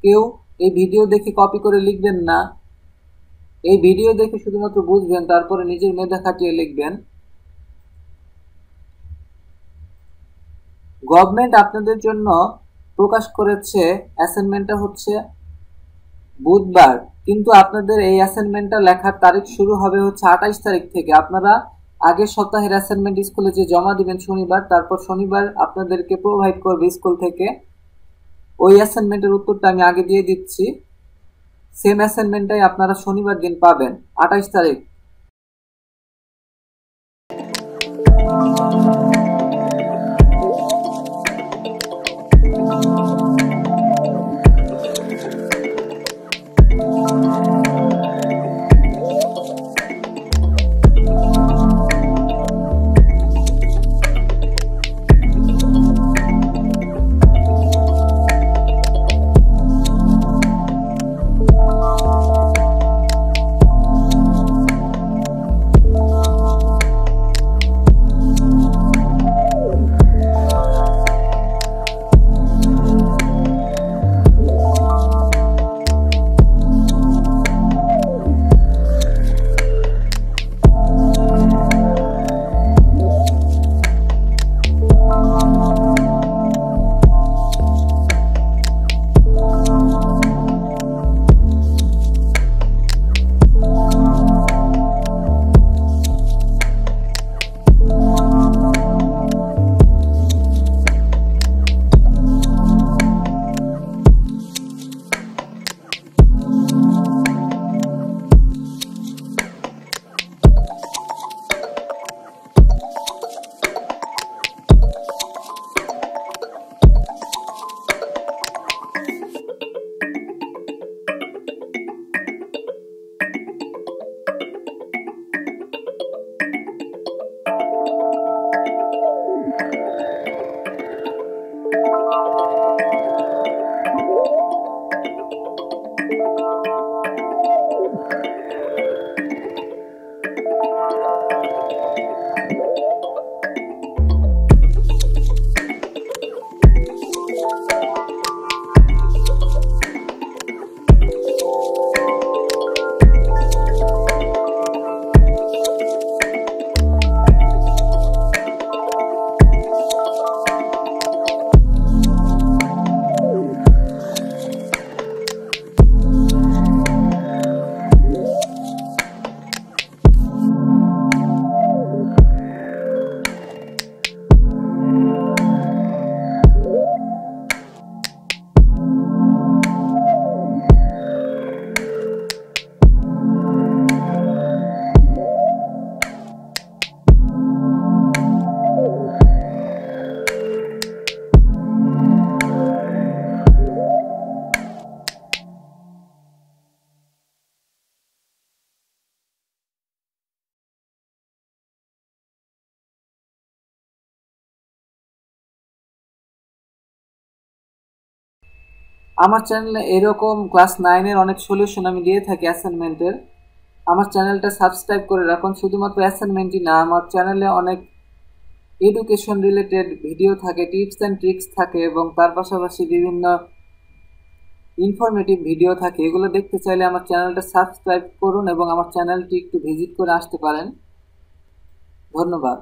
কেউ এই ভিডিও দেখে কপি করে লিখবেন না। এই ভিডিও দেখে শুধুমাত্র বুঝবেন, তারপরে নিজের মেধা খাটিয়ে লিখবেন। গভর্নমেন্ট আপনাদের জন্য প্রকাশ করেছে অ্যাসাইনমেন্টটা হচ্ছে বুধবার, কিন্তু আপনাদের এই অ্যাসাইনমেন্টটা লেখার তারিখ শুরু হবে হচ্ছে 28 তারিখ থেকে। আপনারা আগের সপ্তাহের অ্যাসাইনমেন্ট স্কুলে যে জমা দিবেন শনিবার, তারপর শনিবার আপনাদেরকে প্রোভাইড করবে স্কুল থেকে। ওই অ্যাসাইনমেন্টের উত্তরটা আমি আগে দিয়ে দিচ্ছি। সেম অ্যাসাইনমেন্টটাই আপনারা শনিবার দিন পাবেন, 28 তারিখ। আমার চ্যানেলে এরকম ক্লাস 9-এর অনেক সলিউশন আমি দিয়ে থাকি অ্যাসাইনমেন্টের। আমার চ্যানেলটা সাবস্ক্রাইব করে রাখুন। শুধুমাত্র অ্যাসাইনমেন্টই না, আমার চ্যানেলে অনেক এডুকেশন রিলেটেড ভিডিও থাকে, টিপস অ্যান্ড ট্রিক্স থাকে, এবং তার পাশাপাশি বিভিন্ন ইনফরমেটিভ ভিডিও থাকে। এগুলো দেখতে চাইলে আমার চ্যানেলটা সাবস্ক্রাইব করুন এবং আমার চ্যানেলটি একটু ভিজিট করে আসতে পারেন। ধন্যবাদ।